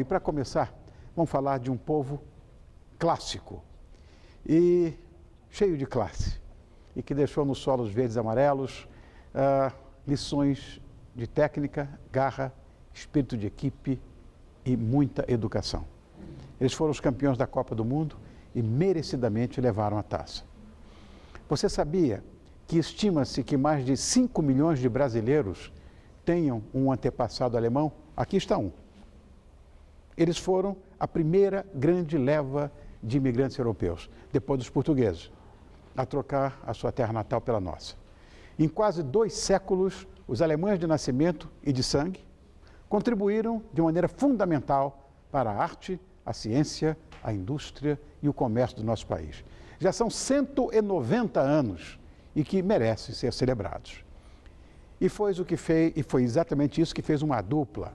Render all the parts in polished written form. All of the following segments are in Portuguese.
E para começar, vamos falar de um povo clássico e cheio de classe, e que deixou nos solos verdes e amarelos lições de técnica, garra, espírito de equipe e muita educação. Eles foram os campeões da Copa do Mundo e merecidamente levaram a taça. Você sabia que estima-se que mais de 5 milhões de brasileiros tenham um antepassado alemão? Aqui está um. Eles foram a primeira grande leva de imigrantes europeus, depois dos portugueses, a trocar a sua terra natal pela nossa. Em quase 2 séculos, os alemães de nascimento e de sangue contribuíram de maneira fundamental para a arte, a ciência, a indústria e o comércio do nosso país. Já são 190 anos e que merecem ser celebrados. E foi exatamente isso que fez uma dupla,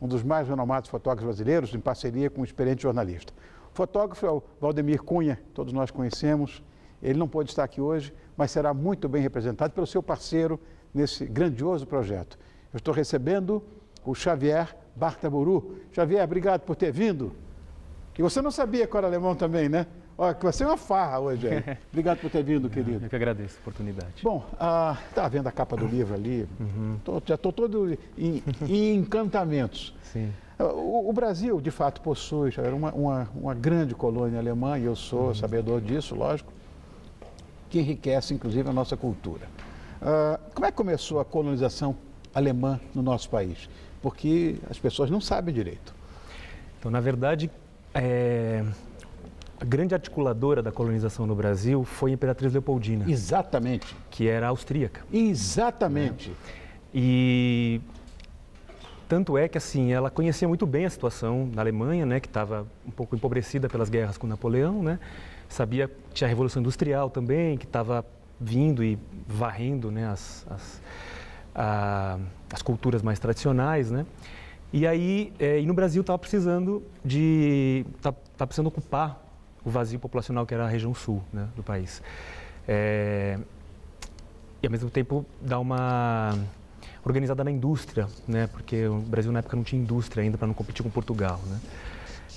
um dos mais renomados fotógrafos brasileiros, em parceria com um experiente jornalista. O fotógrafo é o Valdemir Cunha, todos nós conhecemos. Ele não pôde estar aqui hoje, mas será muito bem representado pelo seu parceiro nesse grandioso projeto. Eu estou recebendo o Xavier Bartaburu. Xavier, obrigado por ter vindo. Que você não sabia que era alemão também, né? Olha, que você é uma farra hoje aí. Obrigado por ter vindo, querido. Eu que agradeço a oportunidade. Bom, está vendo a capa do livro ali? Já estou todo em encantamentos. Sim. O Brasil, de fato, possui uma grande colônia alemã, e eu sou sabedor disso, lógico, que enriquece, inclusive, a nossa cultura. Como é que começou a colonização alemã no nosso país? Porque as pessoas não sabem direito. Então, na verdade, a grande articuladora da colonização no Brasil foi a Imperatriz Leopoldina. Exatamente. Que era austríaca. Exatamente. Né? E tanto é que, assim, ela conhecia muito bem a situação na Alemanha, né, que estava um pouco empobrecida pelas guerras com Napoleão, né? Sabia que tinha a Revolução Industrial também, que estava vindo e varrendo, né, as culturas mais tradicionais, né? E aí, e no Brasil estava precisando ocupar o vazio populacional que era a região sul, né, do país. E ao mesmo tempo dar uma organizada na indústria, né, porque o Brasil na época não tinha indústria ainda para não competir com Portugal, né.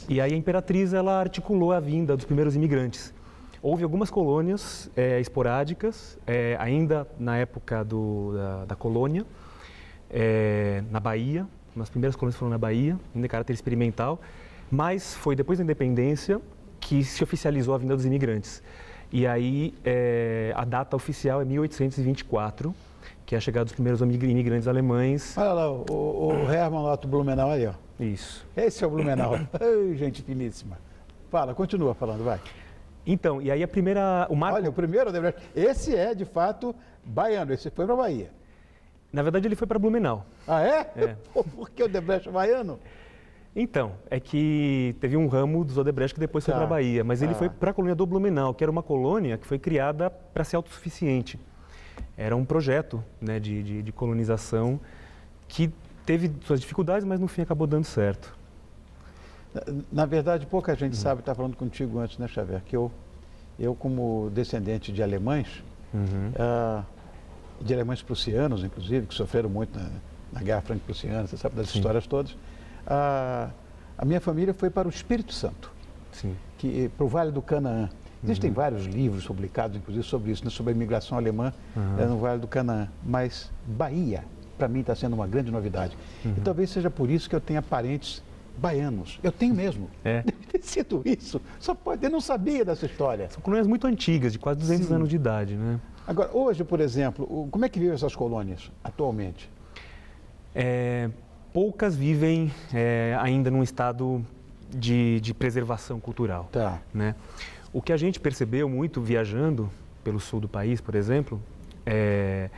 E aí a Imperatriz, ela articulou a vinda dos primeiros imigrantes. Houve algumas colônias esporádicas, ainda na época da colônia, na Bahia. As primeiras colônias foram na Bahia, ainda em caráter experimental, mas foi depois da independência que se oficializou a vinda dos imigrantes. E aí a data oficial é 1824, que é a chegada dos primeiros imigrantes alemães. Olha lá, o Hermann lá do Blumenau aí, ó. Isso. Esse é o Blumenau. Ai, gente finíssima. Fala, continua falando, vai. Então, e aí a primeira... Olha, o primeiro Odebrecht, esse é de fato baiano, esse foi para a Bahia. Na verdade, ele foi para Blumenau. Ah, é? É. Por que o Odebrecht é baiano? Então, é que teve um ramo dos Odebrecht que depois foi para a Bahia, mas ele foi para a colônia do Blumenau, que era uma colônia que foi criada para ser autossuficiente. Era um projeto, né, de colonização que teve suas dificuldades, mas no fim acabou dando certo. Na verdade, pouca gente sabe, está falando contigo antes, né, Xavier, que eu como descendente de alemães, de alemães prussianos, inclusive, que sofreram muito na Guerra Franco-Prussiana, você sabe das histórias todas, a minha família foi para o Espírito Santo, para o Vale do Canaã. Existem vários livros publicados, inclusive, sobre isso, né, sobre a imigração alemã no Vale do Canaã, mas Bahia, para mim, está sendo uma grande novidade. E talvez seja por isso que eu tenha parentes baianos. Eu tenho mesmo. Deve ter sido isso. Só pode, eu não sabia dessa história. São colônias muito antigas, de quase 200 anos de idade, né? Agora, hoje, por exemplo, como é que vivem essas colônias atualmente? Poucas vivem ainda num estado de preservação cultural. Tá. Né? O que a gente percebeu muito viajando pelo sul do país, por exemplo, é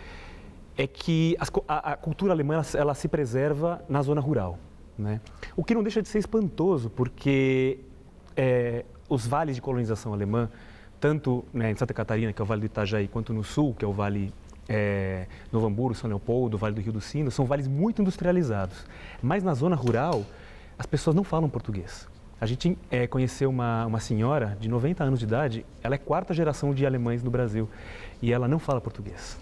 que a cultura alemã ela se preserva na zona rural. Né? O que não deixa de ser espantoso, porque os vales de colonização alemã, tanto, né, em Santa Catarina, que é o Vale do Itajaí, quanto no sul, que é o Vale Novo Hamburgo, São Leopoldo, Vale do Rio dos Sinos, são vales muito industrializados. Mas na zona rural, as pessoas não falam português. A gente conheceu uma senhora de 90 anos de idade, ela é 4ª geração de alemães no Brasil, e ela não fala português.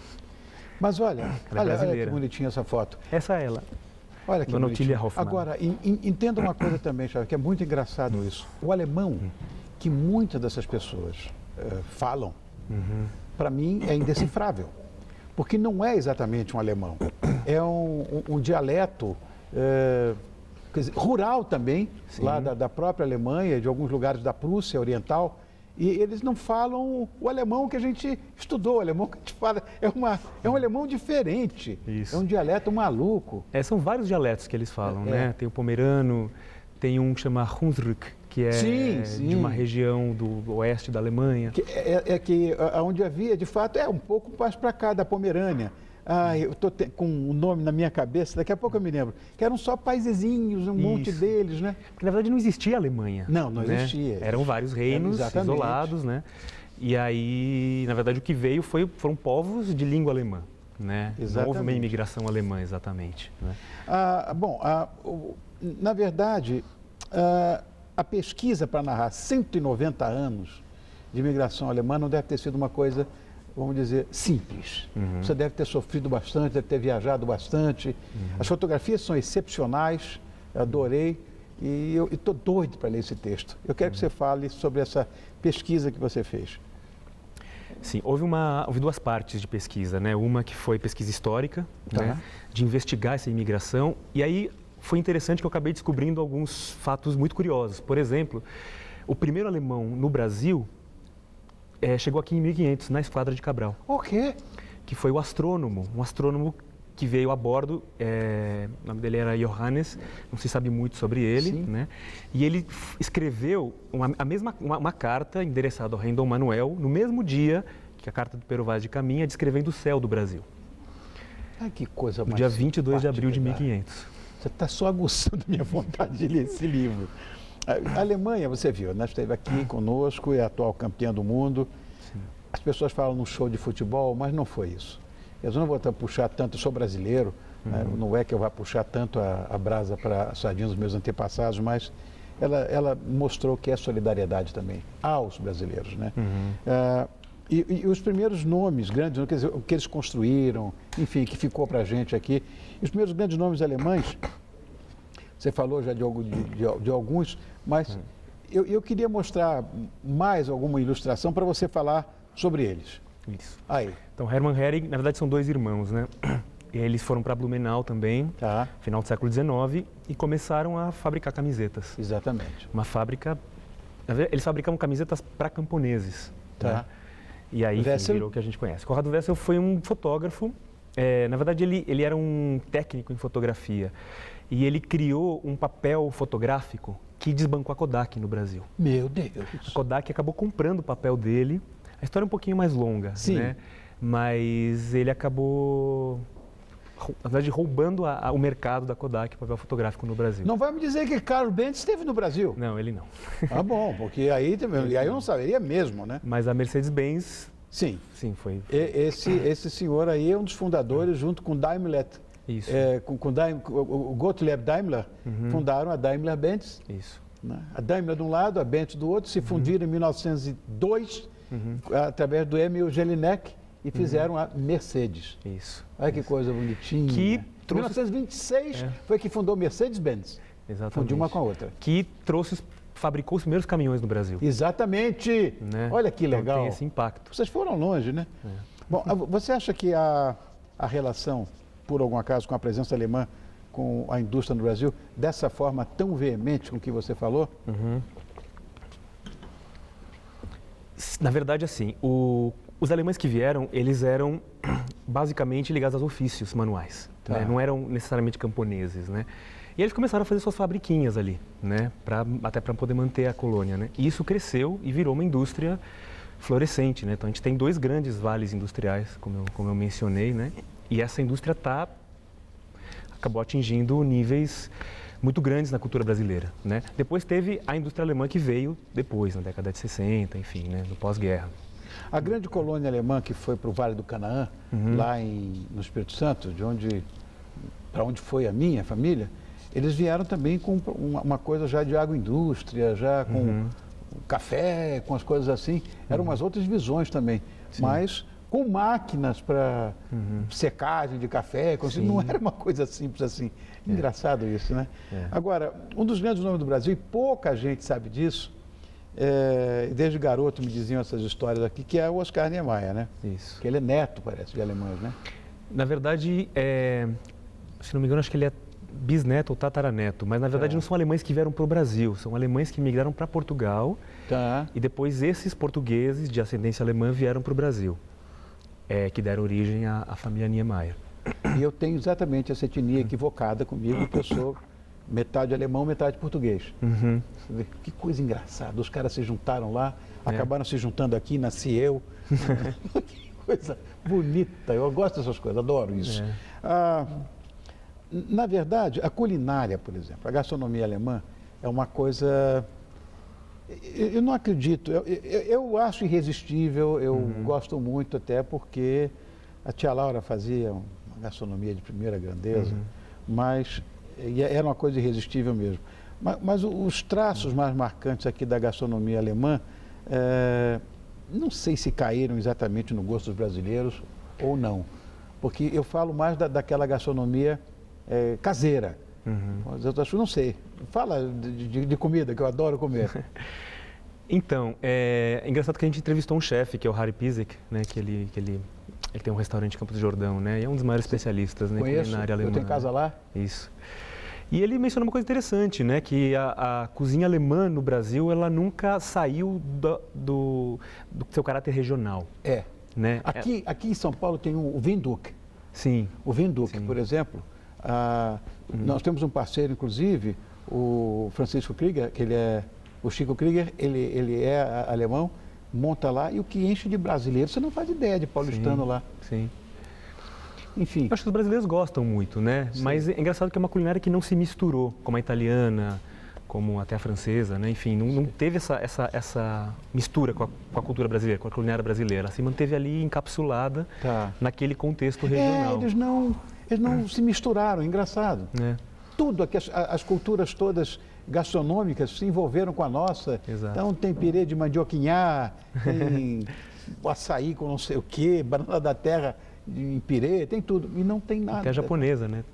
Mas olha, Ela é brasileira. olha que bonitinha essa foto. Essa é ela. Olha que Dona Otília bonitinho. Hoffmann. Agora, entenda uma coisa também, Chave, que é muito engraçado isso. O alemão, que muitas dessas pessoas falam, para mim é indecifrável. Porque não é exatamente um alemão. É um dialeto quer dizer, rural também, Sim. lá da própria Alemanha, de alguns lugares da Prússia Oriental. E eles não falam o alemão que a gente estudou, o alemão que a gente fala. É um alemão diferente. Isso. É um dialeto maluco. São vários dialetos que eles falam, né? Tem o pomerano, tem um que chama Hunsrück, que é Sim. de uma região do oeste da Alemanha. Que onde havia, de fato, um pouco mais para cá, da Pomerânia. Eu estou com o nome na minha cabeça, daqui a pouco eu me lembro. Que eram só paisezinhos, um monte deles, né? Porque, na verdade, não existia a Alemanha. Não né? existia. Eram vários reinos isolados, né? E aí, na verdade, o que veio foram povos de língua alemã, né? Exatamente. Não houve uma imigração alemã, exatamente. Né? Na verdade, a pesquisa para narrar 190 anos de imigração alemã não deve ter sido uma coisa, vamos dizer, simples. Você deve ter sofrido bastante, deve ter viajado bastante. As fotografias são excepcionais, eu adorei, e eu estou doido para ler esse texto. Eu quero que você fale sobre essa pesquisa que você fez. Sim, houve duas partes de pesquisa, né? Uma que foi pesquisa histórica, né? De investigar essa imigração, e aí foi interessante que eu acabei descobrindo alguns fatos muito curiosos. Por exemplo, o primeiro alemão no Brasil chegou aqui em 1500, na Esquadra de Cabral. O quê? Que foi um astrônomo que veio a bordo, o nome dele era Johannes, não se sabe muito sobre ele, né? E ele escreveu uma carta endereçada ao rei Dom Manuel, no mesmo dia que a carta do Pero Vaz de Caminha, descrevendo o céu do Brasil. Ai, que coisa mais No dia 22 de abril de simpática, 1500. Você está só aguçando minha vontade de ler esse livro. A Alemanha, você viu, né? Esteve aqui conosco, é a atual campeã do mundo. Sim. As pessoas falam num show de futebol, mas não foi isso. Eu não vou puxar tanto, eu sou brasileiro, né? Não é que eu vá puxar tanto a brasa para a sardinha dos meus antepassados, mas ela mostrou que é solidariedade também aos brasileiros, né? E os primeiros nomes grandes, quer dizer, o que eles construíram, enfim, que ficou para a gente aqui, e os primeiros grandes nomes alemães, você falou já de alguns, mas eu queria mostrar mais alguma ilustração para você falar sobre eles. Isso. Aí. Então, Hermann Hering, na verdade, são dois irmãos, né? Eles foram para Blumenau também, final do século XIX, e começaram a fabricar camisetas. Exatamente. Uma fábrica... Eles fabricavam camisetas para camponeses. Né? E aí, enfim, virou o que a gente conhece. Conrado Wessel foi um fotógrafo. Na verdade, ele era um técnico em fotografia. E ele criou um papel fotográfico que desbancou a Kodak no Brasil. Meu Deus! A Kodak acabou comprando o papel dele. A história é um pouquinho mais longa, né? Mas ele acabou, na verdade, roubando o mercado da Kodak, papel fotográfico no Brasil. Não vai me dizer que Carl Benz esteve no Brasil? Não, ele não. Ah, bom, porque aí eu não saberia mesmo, né? Mas a Mercedes-Benz, sim, foi. Esse senhor aí é um dos fundadores, junto com Daimler. Isso. O Gottlieb Daimler, fundaram a Daimler-Benz. Isso. Né? A Daimler de um lado, a Benz do outro, se fundiram em 1902, através do Emil Jelinek, e fizeram a Mercedes. Isso. Olha que coisa bonitinha. Que trouxe... 1926 foi que fundou Mercedes-Benz. Exatamente. Fundiu uma com a outra. Que fabricou os primeiros caminhões no Brasil. Exatamente. Né? Olha que legal. Então, tem esse impacto. Vocês foram longe, né? Bom, você acha que a relação, por algum acaso, com a presença alemã, com a indústria no Brasil, dessa forma tão veemente com o que você falou? Na verdade, assim, os alemães que vieram, eles eram basicamente ligados aos ofícios manuais. Né? Não eram necessariamente camponeses, né? E eles começaram a fazer suas fabriquinhas ali, né? Até para poder manter a colônia, né? E isso cresceu e virou uma indústria florescente, né? Então a gente tem dois grandes vales industriais, como eu mencionei, né? E essa indústria acabou atingindo níveis muito grandes na cultura brasileira, né? Depois teve a indústria alemã que veio depois, na década de 60, enfim, né? No pós-guerra. A grande colônia alemã que foi para o Vale do Canaã, lá no Espírito Santo, para onde foi a minha família, eles vieram também com uma coisa já de agroindústria, já com café, com as coisas assim. Eram umas outras visões também. Sim. Mas com máquinas para secagem de café, não era uma coisa simples assim. Engraçado isso, né? Agora, um dos grandes nomes do Brasil, e pouca gente sabe disso, desde garoto me diziam essas histórias aqui, que é o Oscar Niemeyer, né? Isso. Que ele é neto, parece, de alemães, né? Na verdade, se não me engano, acho que ele é bisneto ou tataraneto, mas na verdade não são alemães que vieram para o Brasil, são alemães que migraram para Portugal e depois esses portugueses de ascendência alemã vieram para o Brasil, que deram origem à família Niemeyer. E eu tenho exatamente essa etnia equivocada comigo, porque eu sou metade alemão, metade português. Que coisa engraçada, os caras se juntaram lá, acabaram se juntando aqui, nasci eu. Que coisa bonita, eu gosto dessas coisas, adoro isso. Na verdade, a culinária, por exemplo, a gastronomia alemã é uma coisa... Eu não acredito, eu acho irresistível, eu gosto muito até porque a tia Laura fazia uma gastronomia de primeira grandeza, mas era uma coisa irresistível mesmo. Mas os traços mais marcantes aqui da gastronomia alemã, não sei se caíram exatamente no gosto dos brasileiros ou não, porque eu falo mais daquela gastronomia caseira. As outras não sei. Fala de comida, que eu adoro comer. Então, é engraçado que a gente entrevistou um chefe, que é o Harry Pisek, né, que ele tem um restaurante em Campos do Jordão, né, e é um dos maiores especialistas, né, em culinária alemã. Eu tenho casa lá. Isso. E ele mencionou uma coisa interessante, né, que a cozinha alemã no Brasil, ela nunca saiu do seu caráter regional. Né? Aqui em São Paulo tem o Windhoek. Sim. O Windhoek, por exemplo, nós temos um parceiro, inclusive, o Francisco Krieger, que o Chico Krieger, ele é alemão, monta lá, e o que enche de brasileiro, você não faz ideia de paulistano lá. Sim. Enfim. Eu acho que os brasileiros gostam muito, né? Sim. Mas é engraçado que é uma culinária que não se misturou, como a italiana, como até a francesa, né? Enfim, não teve essa mistura com a cultura brasileira, com a culinária brasileira. Ela se manteve ali encapsulada naquele contexto regional. Eles não se misturaram, engraçado. Tudo, as culturas todas gastronômicas se envolveram com a nossa. Exato. Então tem pirê de mandioquinhá, tem açaí com não sei o quê, banana da terra em pirê, tem tudo. E não tem nada. Até a japonesa, né?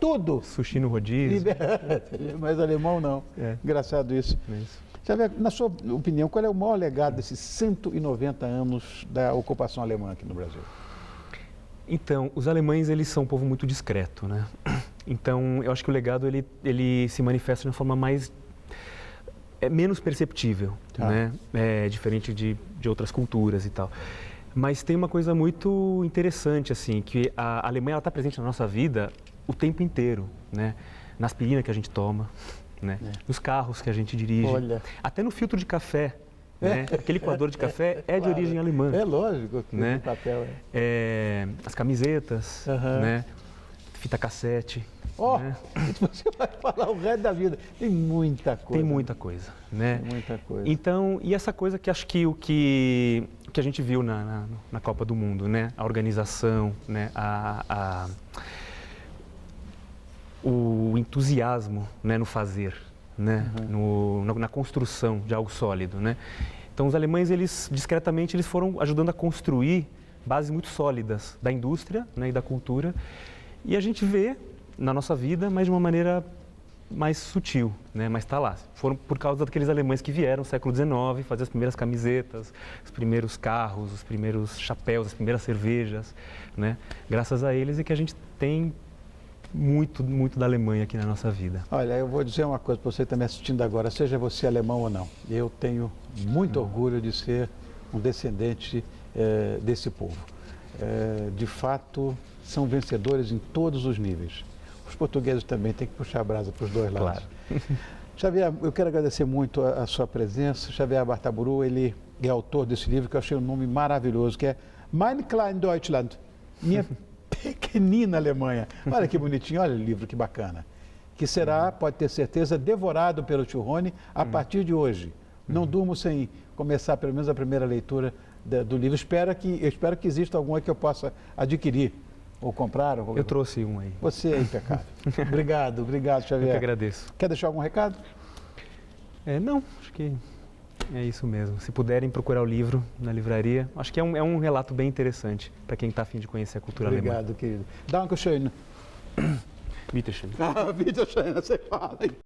Tudo. Sushi no rodízio. Mas alemão não. Engraçado isso. Na sua opinião, qual é o maior legado desses 190 anos da ocupação alemã aqui no Brasil? Então, os alemães, eles são um povo muito discreto, né? Então, eu acho que o legado, ele se manifesta de uma forma menos perceptível, né? Diferente de outras culturas e tal. Mas tem uma coisa muito interessante, assim, que a Alemanha está presente na nossa vida o tempo inteiro, né? Na aspirina que a gente toma, né? Nos carros que a gente dirige, até no filtro de café. Né? Aquele coador de café é de origem alemã. É lógico que né? papel as camisetas, né? Fita cassete. Né? Você vai falar o resto da vida. Tem muita coisa. Tem muita coisa, né? Tem muita coisa. Então, e essa coisa que acho que o que a gente viu na Copa do Mundo, né? A organização, né? O entusiasmo, né? No fazer. Né? Na construção de algo sólido, né? Então, os alemães, eles discretamente, eles foram ajudando a construir bases muito sólidas da indústria, né, e da cultura. E a gente vê na nossa vida, mas de uma maneira mais sutil, né? Mas está lá. Foram por causa daqueles alemães que vieram no século XIX, fazer as primeiras camisetas, os primeiros carros, os primeiros chapéus, as primeiras cervejas, né? Graças a eles é que a gente tem muito da Alemanha aqui na nossa vida. Olha, eu vou dizer uma coisa para você que está me assistindo agora, seja você alemão ou não, eu tenho muito orgulho de ser um descendente desse povo. De fato, são vencedores em todos os níveis. Os portugueses também têm que puxar a brasa para os dois lados. Claro. Xavier, eu quero agradecer muito a sua presença. Xavier Abartaburu, ele é autor desse livro que eu achei um nome maravilhoso, que é Mein Klein Deutschland, minha pequenina Alemanha. Olha que bonitinho, olha o livro, que bacana. Que será, pode ter certeza, devorado pelo tio Rony a partir de hoje. Não durmo sem começar pelo menos a primeira leitura do livro. Eu espero que exista algum aí que eu possa adquirir ou comprar. Eu trouxe um aí. Você é impecável. Obrigado, Xavier. Eu que agradeço. Quer deixar algum recado? Não, acho que É isso mesmo. Se puderem procurar o livro na livraria, acho que é um relato bem interessante para quem está a fim de conhecer a cultura alemã. Obrigado, querido. Dankeschön. Bitteschön. Bitteschön, você fala.